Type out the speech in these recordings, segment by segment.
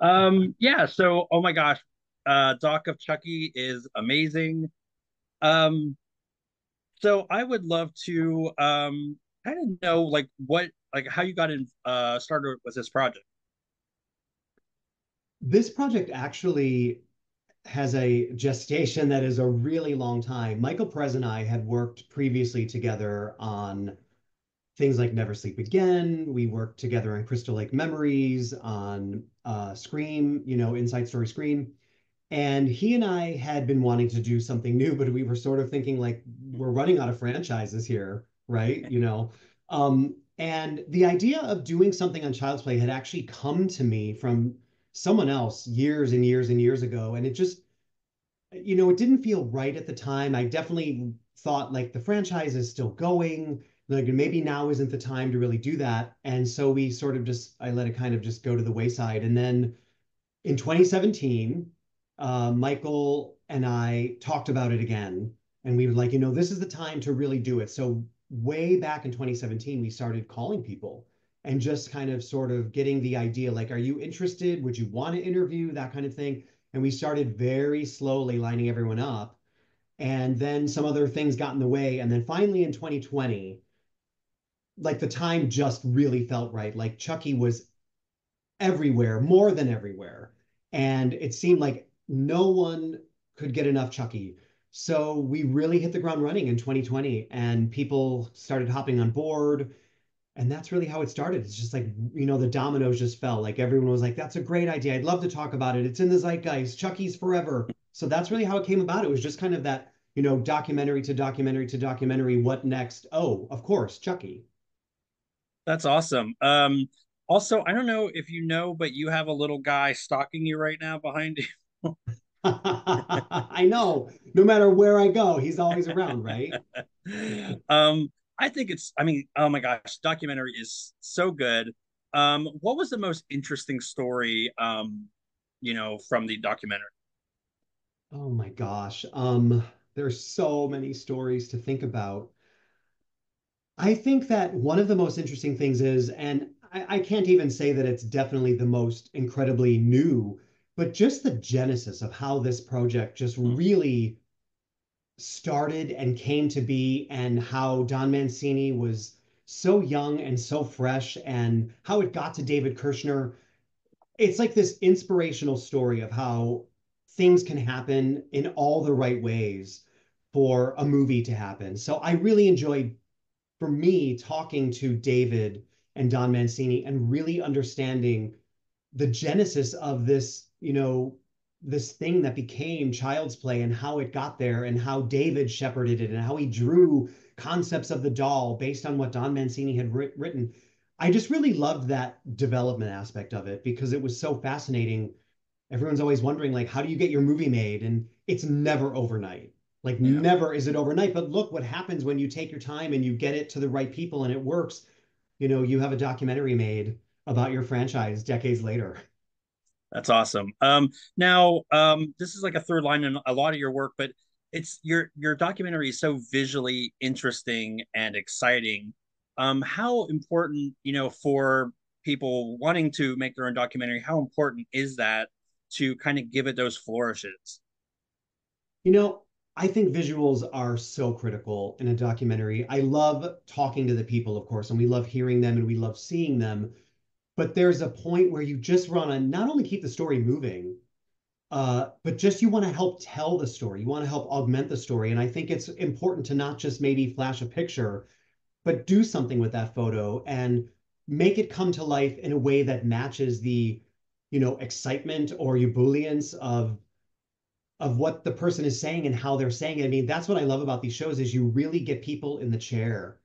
Yeah, so oh my gosh, Doc of Chucky is amazing. Um, so I would love to kind of know like what like how you got in started with this project. This project actually has a gestation that is a really long time. Michael Perez and I had worked previously together on things like Never Sleep Again. We worked together on Crystal Lake Memories, on Scream, Inside Story Scream. And he and I had been wanting to do something new, but we were sort of thinking like we're running out of franchises here, right? And the idea of doing something on Child's Play had actually come to me from someone else years and years and years ago. And it just, it didn't feel right at the time. I definitely thought like the franchise is still going. Like maybe now isn't the time to really do that. And so we sort of just, I let it kind of just go to the wayside. And then in 2017, Michael and I talked about it again, and we were like, this is the time to really do it. So way back in 2017, we started calling people and just kind of sort of getting the idea, like, are you interested? Would you want to interview? That kind of thing. And we started very slowly lining everyone up. And then some other things got in the way. And then finally in 2020, like the time just really felt right. Like Chucky was everywhere, more than everywhere. And it seemed like no one could get enough Chucky. So we really hit the ground running in 2020 and people started hopping on board. And that's really how it started. It's just like, the dominoes just fell. Like everyone was like, that's a great idea. I'd love to talk about it. It's in the zeitgeist. Chucky's forever. So that's really how it came about. It was just kind of that, documentary to documentary to documentary. What next? Oh, of course, Chucky. That's awesome. Also, I don't know if you know, but you have a little guy stalking you right now behind you. I know. No matter where I go, he's always around, right? Um, I think I mean, oh my gosh, documentary is so good. What was the most interesting story, from the documentary? Oh my gosh. There's so many stories to think about. I think that one of the most interesting things is, and I can't even say that it's definitely the most incredibly new, but just the genesis of how this project just Hmm. really started and came to be, and how Don Mancini was so young and so fresh, and how it got to David Kirshner. It's like this inspirational story of how things can happen in all the right ways for a movie to happen. So I really enjoyed, for me, talking to David and Don Mancini and really understanding the genesis of this, this thing that became Child's Play and how it got there and how David shepherded it and how he drew concepts of the doll based on what Don Mancini had written. I just really loved that development aspect of it because it was so fascinating. Everyone's always wondering, like, how do you get your movie made? And it's never overnight. Like, Yeah, never is it overnight. But look what happens when you take your time and you get it to the right people and it works. You have a documentary made about your franchise decades later. that's awesome. Now, this is like a third line in a lot of your work, but it's your documentary is so visually interesting and exciting. How important, for people wanting to make their own documentary, how important is that to kind of give it those flourishes? You know, I think visuals are so critical in a documentary. I love talking to the people, of course, and we love hearing them and we love seeing them. But there's a point where you just want to not only keep the story moving, but just you want to help tell the story. You want to help augment the story. And I think it's important to not just maybe flash a picture, but do something with that photo and make it come to life in a way that matches the, excitement or ebullience of what the person is saying and how they're saying it. I mean, that's what I love about these shows is you really get people in the chair.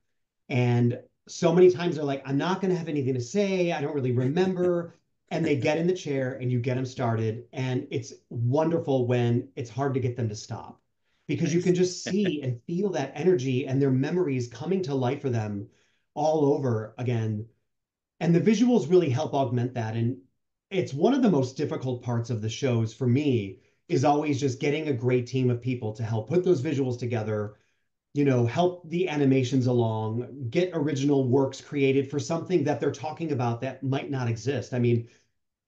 And so many times they're like, I'm not going to have anything to say. I don't really remember. And they get in the chair and you get them started. And it's wonderful when it's hard to get them to stop because you can Nice. just see and feel that energy and their memories coming to life for them all over again. And the visuals really help augment that. And it's one of the most difficult parts of the shows for me is always just getting a great team of people to help put those visuals together, help the animations along, get original works created for something that they're talking about that might not exist. I mean,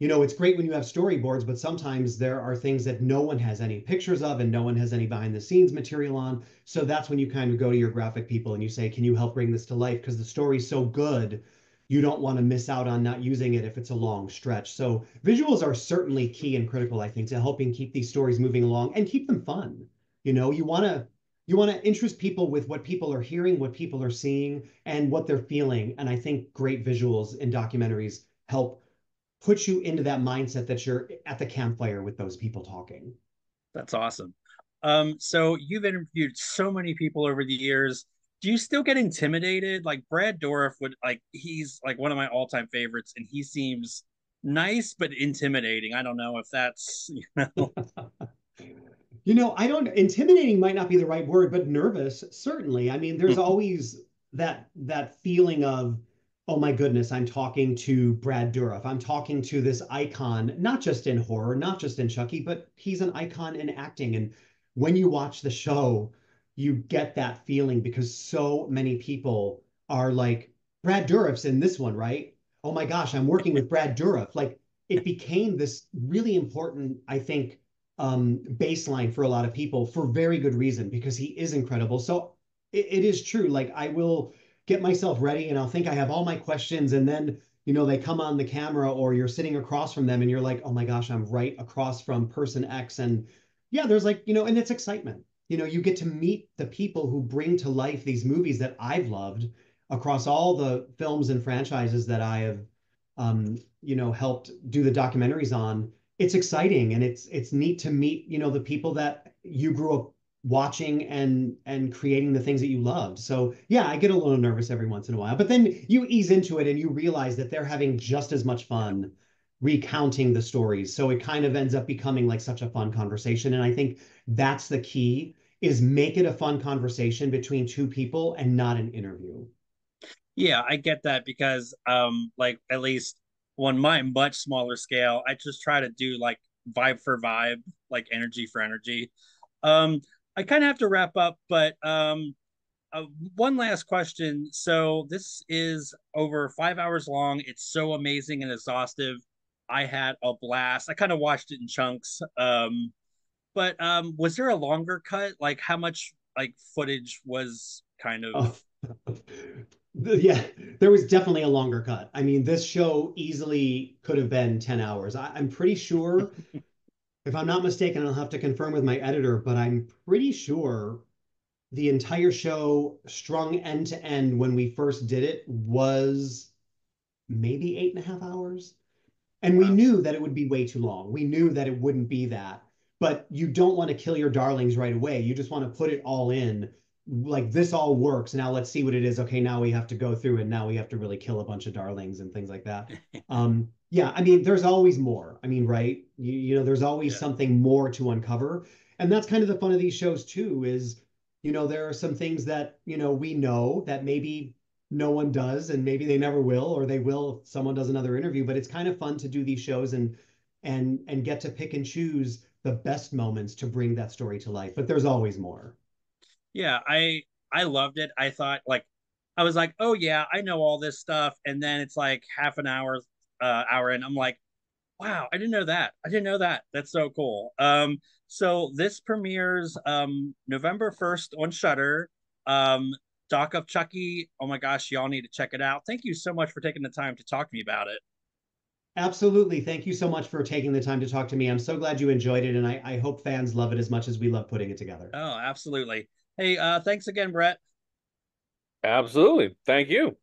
it's great when you have storyboards, but sometimes there are things that no one has any pictures of and no one has any behind the scenes material on. So that's when you kind of go to your graphic people and you say, can you help bring this to life? Because the story's so good, you don't want to miss out on not using it if it's a long stretch. So visuals are certainly key and critical, I think, to helping keep these stories moving along and keep them fun. You want to interest people with what people are hearing, what people are seeing, and what they're feeling. And I think great visuals in documentaries help put you into that mindset that you're at the campfire with those people talking. That's awesome. So you've interviewed so many people over the years. Do you still get intimidated? Like Brad Dourif would like he's like one of my all-time favorites, and he seems nice but intimidating. I don't know if that's, you know. I don't, intimidating might not be the right word, but nervous, certainly. I mean, there's always that feeling of, oh my goodness, I'm talking to Brad Dourif. I'm talking to this icon, not just in horror, not just in Chucky, but he's an icon in acting. And when you watch the show, you get that feeling because so many people are like, Brad Dourif's in this one, right? Oh my gosh, I'm working with Brad Dourif. Like it became this really important, I think, baseline for a lot of people for very good reason because he is incredible. So it is true. Like I will get myself ready and I'll think I have all my questions and then they come on the camera or you're sitting across from them and you're like, oh my gosh, I'm right across from person X. And yeah, there's like, and it's excitement. You get to meet the people who bring to life these movies that I've loved across all the films and franchises that I have helped do the documentaries on. It's exciting and it's neat to meet the people that you grew up watching and creating the things that you loved. So yeah, I get a little nervous every once in a while, but then you ease into it and you realize that they're having just as much Yeah. fun recounting the stories. So it kind of ends up becoming like such a fun conversation. And I think that's the key is make it a fun conversation between two people and not an interview. Yeah, I get that because like at least on my much smaller scale, I just try to do like vibe for vibe, like energy for energy. Um I kind of have to wrap up, but uh, one last question. So this is over 5 hours long. It's so amazing and exhaustive. I had a blast. I kind of watched it in chunks. But was there a longer cut? Like how much like footage was kind of Oh, yeah, there was definitely a longer cut. I mean, this show easily could have been 10 hours. I'm pretty sure, if I'm not mistaken, I'll have to confirm with my editor, but I'm pretty sure the entire show, strung end to end, when we first did it, was maybe 8.5 hours. And we wow. knew that it would be way too long. We knew that it wouldn't be that. But you don't want to kill your darlings right away. You just want to put it all in. Like this all works. Now let's see what it is. Okay, now we have to go through and now we have to really kill a bunch of darlings and things like that. Yeah, I mean, there's always more. I mean, right? There's always Yeah. something more to uncover. And that's kind of the fun of these shows too, is, there are some things that, we know that maybe no one does and maybe they never will or they will if someone does another interview, but it's kind of fun to do these shows and get to pick and choose the best moments to bring that story to life, but there's always more. Yeah, I loved it. I thought like I was like, "Oh yeah, I know all this stuff." And then it's like half an hour in. I'm like, "Wow, I didn't know that. I didn't know that. That's so cool." So this premieres November 1st on Shutter. Um Doc of Chucky. Oh my gosh, y'all need to check it out. Thank you so much for taking the time to talk to me about it. Absolutely, thank you so much for taking the time to talk to me. I'm so glad you enjoyed it and I hope fans love it as much as we love putting it together. Oh, absolutely. Hey, thanks again, Brett. Absolutely. Thank you.